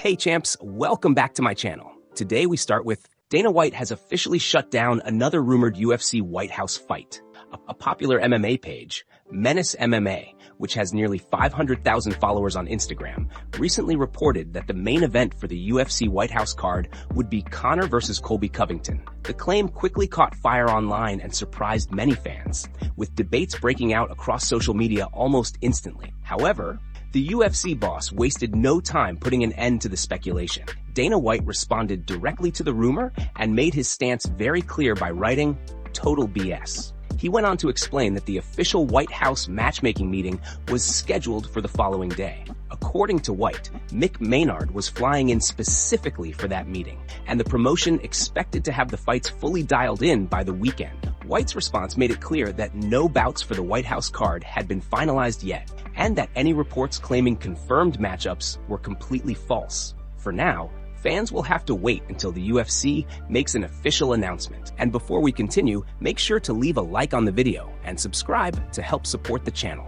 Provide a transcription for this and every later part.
Hey champs, welcome back to my channel. Today we start with Dana White has officially shut down another rumored UFC White House fight. A popular MMA page, Menace MMA, which has nearly 500,000 followers on Instagram, recently reported that the main event for the UFC White House card would be Conor versus Colby Covington. The claim quickly caught fire online and surprised many fans, with debates breaking out across social media almost instantly. However, the UFC boss wasted no time putting an end to the speculation. Dana White responded directly to the rumor and made his stance very clear by writing, "Total BS." He went on to explain that the official White House matchmaking meeting was scheduled for the following day. According to White, Mick Maynard was flying in specifically for that meeting, and the promotion expected to have the fights fully dialed in by the weekend. White's response made it clear that no bouts for the White House card had been finalized yet, and that any reports claiming confirmed matchups were completely false. For now, fans will have to wait until the UFC makes an official announcement. And before we continue, make sure to leave a like on the video and subscribe to help support the channel.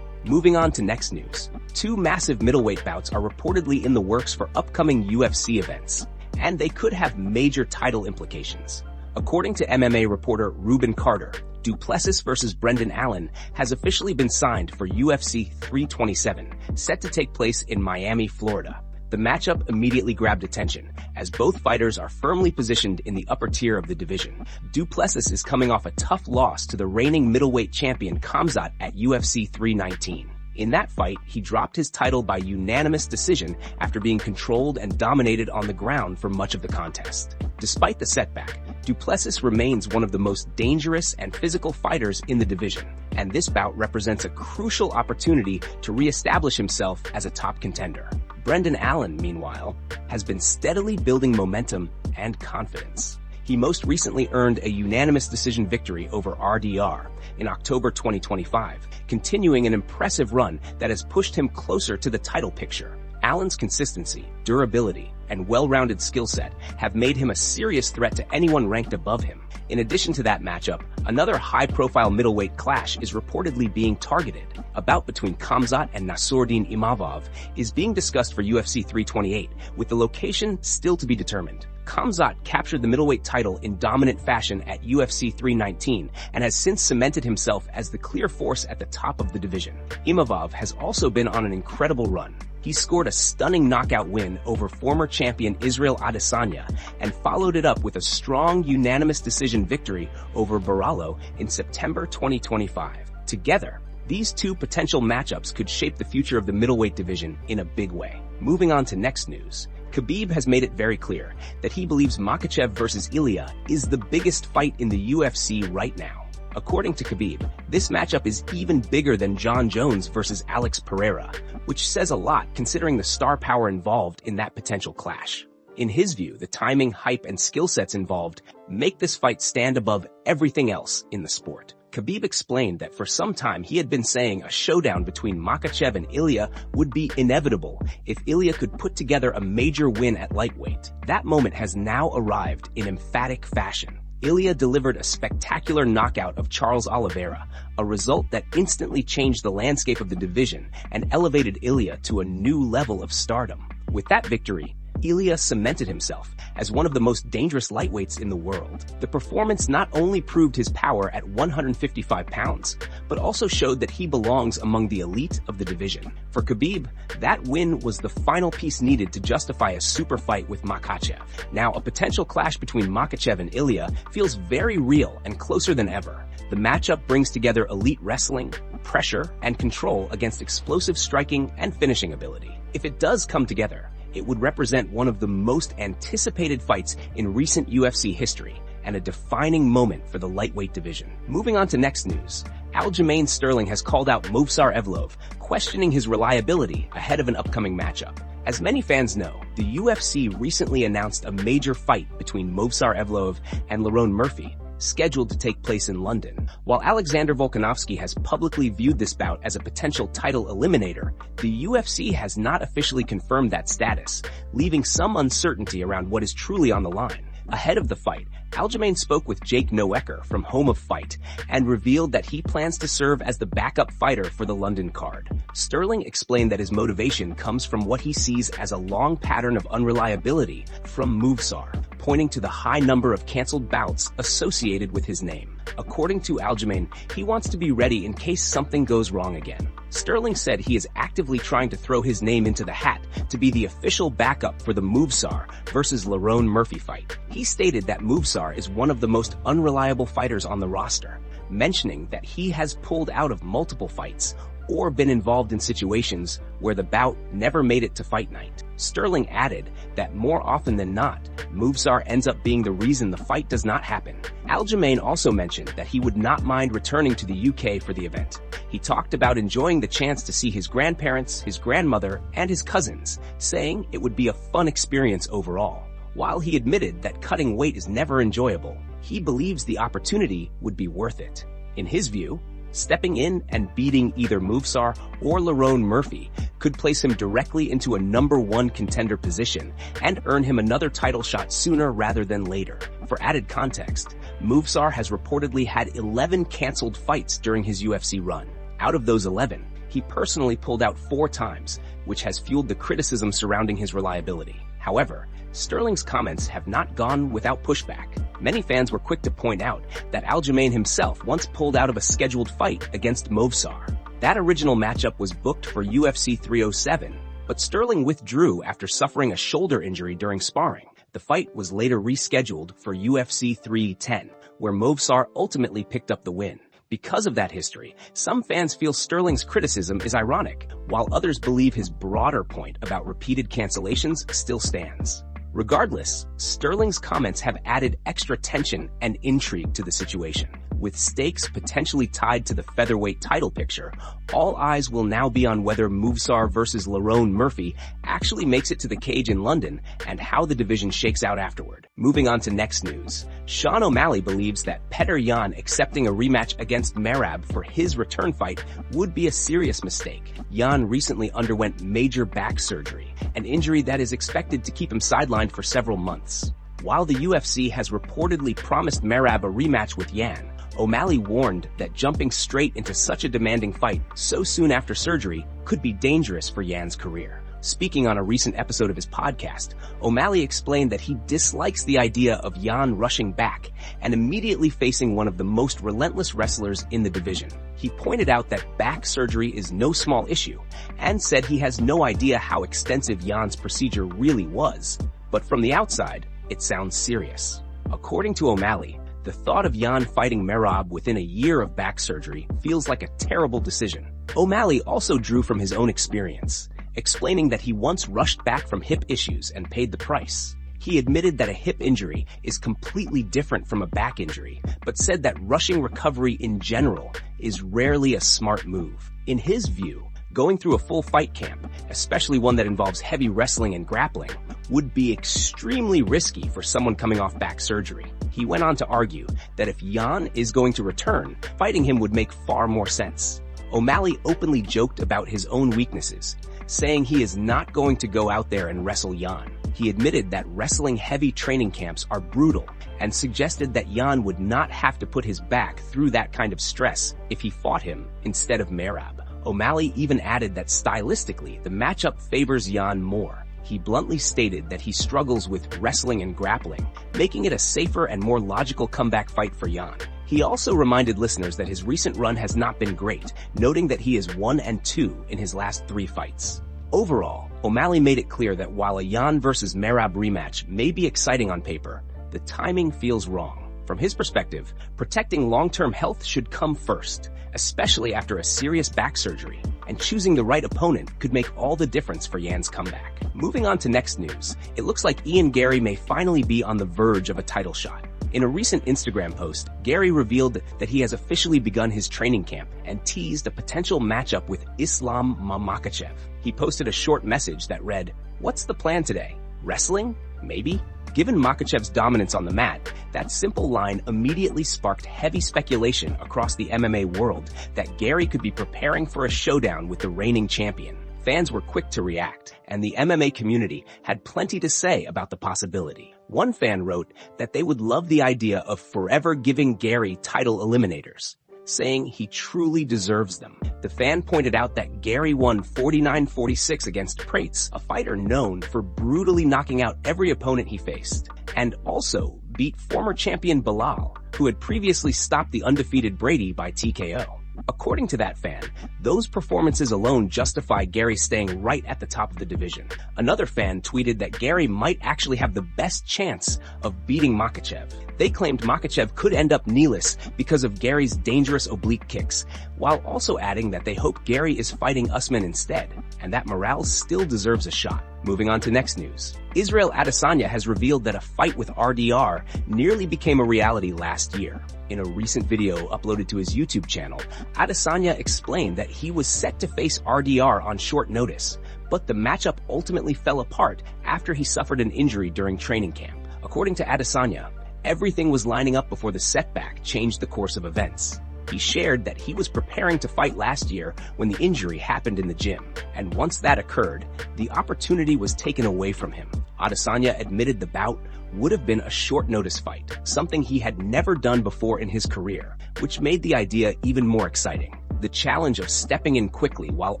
Moving on to next news. Two massive middleweight bouts are reportedly in the works for upcoming UFC events, and they could have major title implications. According to MMA reporter Ruben Carter, Du Plessis vs. Brendan Allen has officially been signed for UFC 327, set to take place in Miami, Florida. The matchup immediately grabbed attention, as both fighters are firmly positioned in the upper tier of the division. Du Plessis is coming off a tough loss to the reigning middleweight champion Khamzat at UFC 319. In that fight, he dropped his title by unanimous decision after being controlled and dominated on the ground for much of the contest. Despite the setback, Du Plessis remains one of the most dangerous and physical fighters in the division, and this bout represents a crucial opportunity to re-establish himself as a top contender. Brendan Allen, meanwhile, has been steadily building momentum and confidence. He most recently earned a unanimous decision victory over RDR in October 2025, continuing an impressive run that has pushed him closer to the title picture. Allen's consistency, durability, and well-rounded skill set have made him a serious threat to anyone ranked above him. In addition to that matchup, another high-profile middleweight clash is reportedly being targeted. A bout between Khamzat and Nassourdine Imavov is being discussed for UFC 328, with the location still to be determined. Khamzat captured the middleweight title in dominant fashion at UFC 319 and has since cemented himself as the clear force at the top of the division. Imavov has also been on an incredible run. He scored a stunning knockout win over former champion Israel Adesanya and followed it up with a strong unanimous decision victory over Barallo in September 2025. Together, these two potential matchups could shape the future of the middleweight division in a big way. Moving on to next news. Khabib has made it very clear that he believes Makhachev versus Ilia is the biggest fight in the UFC right now. According to Khabib, this matchup is even bigger than John Jones versus Alex Pereira, which says a lot considering the star power involved in that potential clash. In his view, the timing, hype, and skill sets involved make this fight stand above everything else in the sport. Khabib explained that for some time he had been saying a showdown between Makhachev and Ilia would be inevitable if Ilia could put together a major win at lightweight. That moment has now arrived in emphatic fashion. Ilia delivered a spectacular knockout of Charles Oliveira, a result that instantly changed the landscape of the division and elevated Ilia to a new level of stardom. With that victory, Ilia cemented himself as one of the most dangerous lightweights in the world. The performance not only proved his power at 155 pounds, but also showed that he belongs among the elite of the division. For Khabib, that win was the final piece needed to justify a super fight with Makhachev. Now, a potential clash between Makhachev and Ilia feels very real and closer than ever. The matchup brings together elite wrestling, pressure, and control against explosive striking and finishing ability. If it does come together, it would represent one of the most anticipated fights in recent UFC history and a defining moment for the lightweight division. Moving on to next news. Aljamain Sterling has called out Movsar Evloev, questioning his reliability ahead of an upcoming matchup. As many fans know, the UFC recently announced a major fight between Movsar Evloev and Lerone Murphy, scheduled to take place in London. While Alexander Volkanovski has publicly viewed this bout as a potential title eliminator, the UFC has not officially confirmed that status, leaving some uncertainty around what is truly on the line. Ahead of the fight, Aljamain spoke with Jake Noecker from Home of Fight and revealed that he plans to serve as the backup fighter for the London card. Sterling explained that his motivation comes from what he sees as a long pattern of unreliability from Movsar, pointing to the high number of cancelled bouts associated with his name. According to Aljamain, he wants to be ready in case something goes wrong again. Sterling said he is actively trying to throw his name into the hat to be the official backup for the Movsar versus Lerone Murphy fight. He stated that Movsar is one of the most unreliable fighters on the roster, mentioning that he has pulled out of multiple fights or been involved in situations where the bout never made it to fight night. Sterling added that more often than not, Movsar ends up being the reason the fight does not happen. Aljamain also mentioned that he would not mind returning to the UK for the event. He talked about enjoying the chance to see his grandparents, his grandmother, and his cousins, saying it would be a fun experience overall. While he admitted that cutting weight is never enjoyable, he believes the opportunity would be worth it. In his view, stepping in and beating either Movsar or Lerone Murphy could place him directly into a #1 contender position and earn him another title shot sooner rather than later. For added context, Movsar has reportedly had 11 cancelled fights during his UFC run. Out of those 11, he personally pulled out 4 times, which has fueled the criticism surrounding his reliability. However, Sterling's comments have not gone without pushback. Many fans were quick to point out that Aljamain himself once pulled out of a scheduled fight against Movsar. That original matchup was booked for UFC 307, but Sterling withdrew after suffering a shoulder injury during sparring. The fight was later rescheduled for UFC 310, where Movsar ultimately picked up the win. Because of that history, some fans feel Sterling's criticism is ironic, while others believe his broader point about repeated cancellations still stands. Regardless, Sterling's comments have added extra tension and intrigue to the situation. With stakes potentially tied to the featherweight title picture, all eyes will now be on whether Movsar versus Lerone Murphy actually makes it to the cage in London and how the division shakes out afterward. Moving on to next news, Sean O'Malley believes that Petr Yan accepting a rematch against Merab for his return fight would be a serious mistake. Yan recently underwent major back surgery, an injury that is expected to keep him sidelined for several months. While the UFC has reportedly promised Merab a rematch with Yan, O'Malley warned that jumping straight into such a demanding fight so soon after surgery could be dangerous for Yan's career. Speaking on a recent episode of his podcast, O'Malley explained that he dislikes the idea of Yan rushing back and immediately facing one of the most relentless wrestlers in the division. He pointed out that back surgery is no small issue and said he has no idea how extensive Yan's procedure really was, but from the outside, it sounds serious. According to O'Malley, the thought of Yan fighting Merab within a year of back surgery feels like a terrible decision. O'Malley also drew from his own experience, explaining that he once rushed back from hip issues and paid the price. He admitted that a hip injury is completely different from a back injury, but said that rushing recovery in general is rarely a smart move. In his view, going through a full fight camp, especially one that involves heavy wrestling and grappling, would be extremely risky for someone coming off back surgery. He went on to argue that if Yan is going to return, fighting him would make far more sense. O'Malley openly joked about his own weaknesses, saying he is not going to go out there and wrestle Yan. He admitted that wrestling heavy training camps are brutal and suggested that Yan would not have to put his back through that kind of stress if he fought him instead of Merab. O'Malley even added that stylistically, the matchup favors Yan more. He bluntly stated that he struggles with wrestling and grappling, making it a safer and more logical comeback fight for Yan. He also reminded listeners that his recent run has not been great, noting that he is 1-2 in his last 3 fights. Overall, O'Malley made it clear that while a Yan versus Merab rematch may be exciting on paper, the timing feels wrong. From his perspective, protecting long-term health should come first, especially after a serious back surgery, and choosing the right opponent could make all the difference for Yan's comeback. Moving on to next news, it looks like Garry may finally be on the verge of a title shot. In a recent Instagram post, Garry revealed that he has officially begun his training camp and teased a potential matchup with Islam Makhachev. He posted a short message that read, "What's the plan today? Wrestling? Maybe?" Given Makhachev's dominance on the mat, that simple line immediately sparked heavy speculation across the MMA world that Garry could be preparing for a showdown with the reigning champion. Fans were quick to react, and the MMA community had plenty to say about the possibility. One fan wrote that they would love the idea of forever giving Garry title eliminators, saying he truly deserves them. The fan pointed out that Garry won 49-46 against Prates, a fighter known for brutally knocking out every opponent he faced, and also beat former champion Bilal, who had previously stopped the undefeated Brady by TKO. According to that fan, those performances alone justify Garry staying right at the top of the division. Another fan tweeted that Garry might actually have the best chance of beating Makhachev. They claimed Makhachev could end up kneeless because of Garry's dangerous oblique kicks, while also adding that they hope Garry is fighting Usman instead, and that Morales still deserves a shot. Moving on to next news. Israel Adesanya has revealed that a fight with RDR nearly became a reality last year. In a recent video uploaded to his YouTube channel, Adesanya explained that he was set to face RDR on short notice, but the matchup ultimately fell apart after he suffered an injury during training camp. According to Adesanya, everything was lining up before the setback changed the course of events. He shared that he was preparing to fight last year when the injury happened in the gym, and once that occurred, the opportunity was taken away from him. Adesanya admitted the bout would have been a short-notice fight, something he had never done before in his career, which made the idea even more exciting. The challenge of stepping in quickly while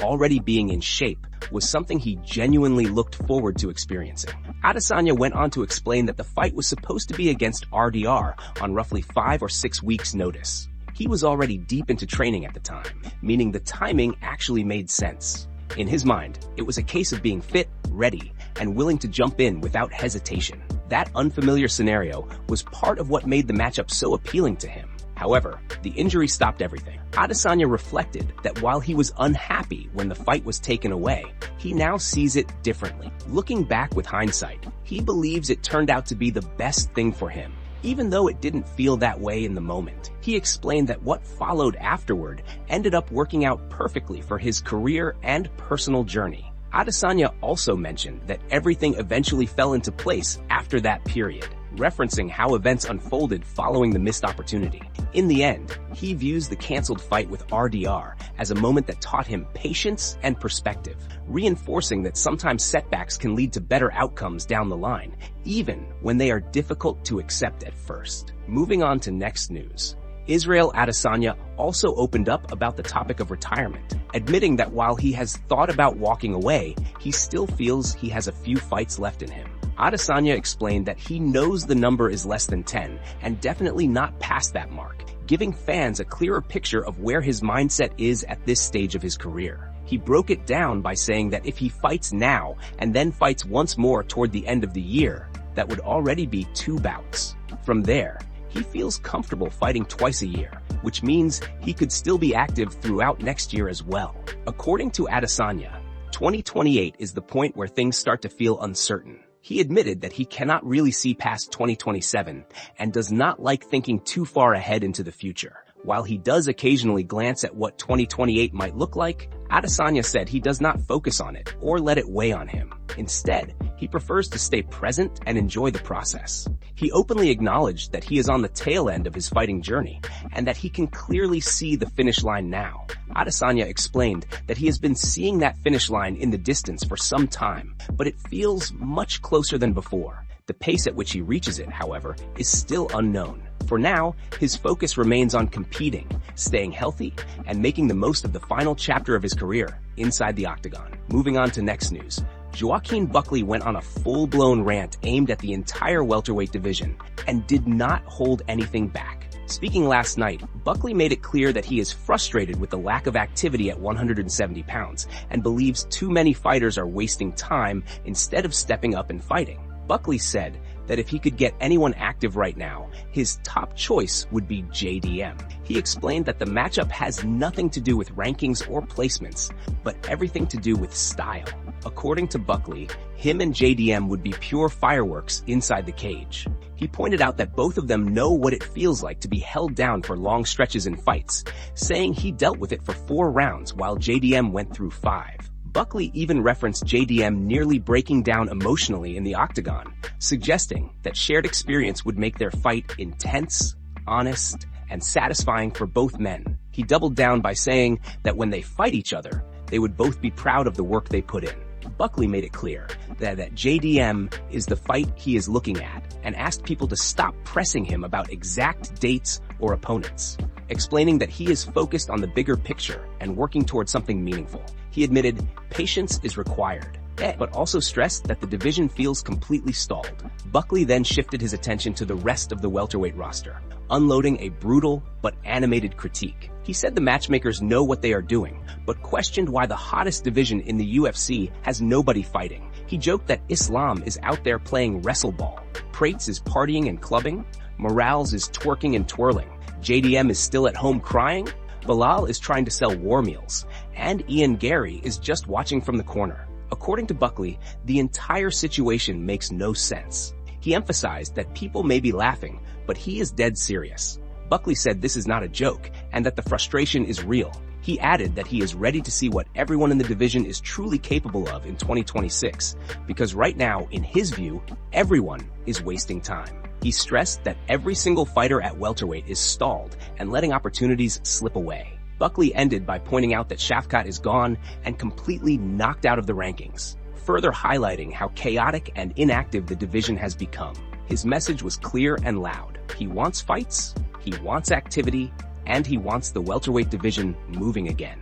already being in shape was something he genuinely looked forward to experiencing. Adesanya went on to explain that the fight was supposed to be against RDR on roughly 5 or 6 weeks' notice. He was already deep into training at the time, meaning the timing actually made sense. In his mind, it was a case of being fit, ready, and willing to jump in without hesitation. That unfamiliar scenario was part of what made the matchup so appealing to him. However, the injury stopped everything. Adesanya reflected that while he was unhappy when the fight was taken away, he now sees it differently. Looking back with hindsight, he believes it turned out to be the best thing for him, even though it didn't feel that way in the moment. He explained that what followed afterward ended up working out perfectly for his career and personal journey. Adesanya also mentioned that everything eventually fell into place after that period, referencing how events unfolded following the missed opportunity. In the end, he views the canceled fight with RDR as a moment that taught him patience and perspective, reinforcing that sometimes setbacks can lead to better outcomes down the line, even when they are difficult to accept at first. Moving on to next news. Israel Adesanya also opened up about the topic of retirement, admitting that while he has thought about walking away, he still feels he has a few fights left in him. Adesanya explained that he knows the number is less than 10 and definitely not past that mark, giving fans a clearer picture of where his mindset is at this stage of his career. He broke it down by saying that if he fights now and then fights once more toward the end of the year, that would already be 2 bouts. From there, he feels comfortable fighting twice a year, which means he could still be active throughout next year as well. According to Adesanya, 2028 is the point where things start to feel uncertain. He admitted that he cannot really see past 2027 and does not like thinking too far ahead into the future. While he does occasionally glance at what 2028 might look like, Adesanya said he does not focus on it or let it weigh on him. Instead, he prefers to stay present and enjoy the process. He openly acknowledged that he is on the tail end of his fighting journey and that he can clearly see the finish line now. Adesanya explained that he has been seeing that finish line in the distance for some time, but it feels much closer than before. The pace at which he reaches it, however, is still unknown. For now, his focus remains on competing, staying healthy, and making the most of the final chapter of his career inside the octagon. Moving on to next news. Joaquin Buckley went on a full-blown rant aimed at the entire welterweight division and did not hold anything back. Speaking last night, Buckley made it clear that he is frustrated with the lack of activity at 170 pounds and believes too many fighters are wasting time instead of stepping up and fighting. Buckley said that if he could get anyone active right now, his top choice would be JDM. He explained that the matchup has nothing to do with rankings or placements, but everything to do with style. According to Buckley, him and JDM would be pure fireworks inside the cage. He pointed out that both of them know what it feels like to be held down for long stretches in fights, saying he dealt with it for 4 rounds while JDM went through 5. Buckley even referenced JDM nearly breaking down emotionally in the octagon, suggesting that shared experience would make their fight intense, honest, and satisfying for both men. He doubled down by saying that when they fight each other, they would both be proud of the work they put in. Buckley made it clear that JDM is the fight he is looking at and asked people to stop pressing him about exact dates or opponents, explaining that he is focused on the bigger picture and working towards something meaningful. He admitted patience is required, but also stressed that the division feels completely stalled. Buckley then shifted his attention to the rest of the welterweight roster, unloading a brutal but animated critique. He said the matchmakers know what they are doing, but questioned why the hottest division in the UFC has nobody fighting. He joked that Islam is out there playing wrestle ball, Prates is partying and clubbing, Morales is twerking and twirling, JDM is still at home crying, Bilal is trying to sell war meals, and Garry is just watching from the corner. According to Buckley, the entire situation makes no sense. He emphasized that people may be laughing, but he is dead serious. Buckley said this is not a joke and that the frustration is real. He added that he is ready to see what everyone in the division is truly capable of in 2026, because right now, in his view, everyone is wasting time. He stressed that every single fighter at welterweight is stalled and letting opportunities slip away. Buckley ended by pointing out that Shavkat is gone and completely knocked out of the rankings, further highlighting how chaotic and inactive the division has become. His message was clear and loud. He wants fights, he wants activity, and he wants the welterweight division moving again.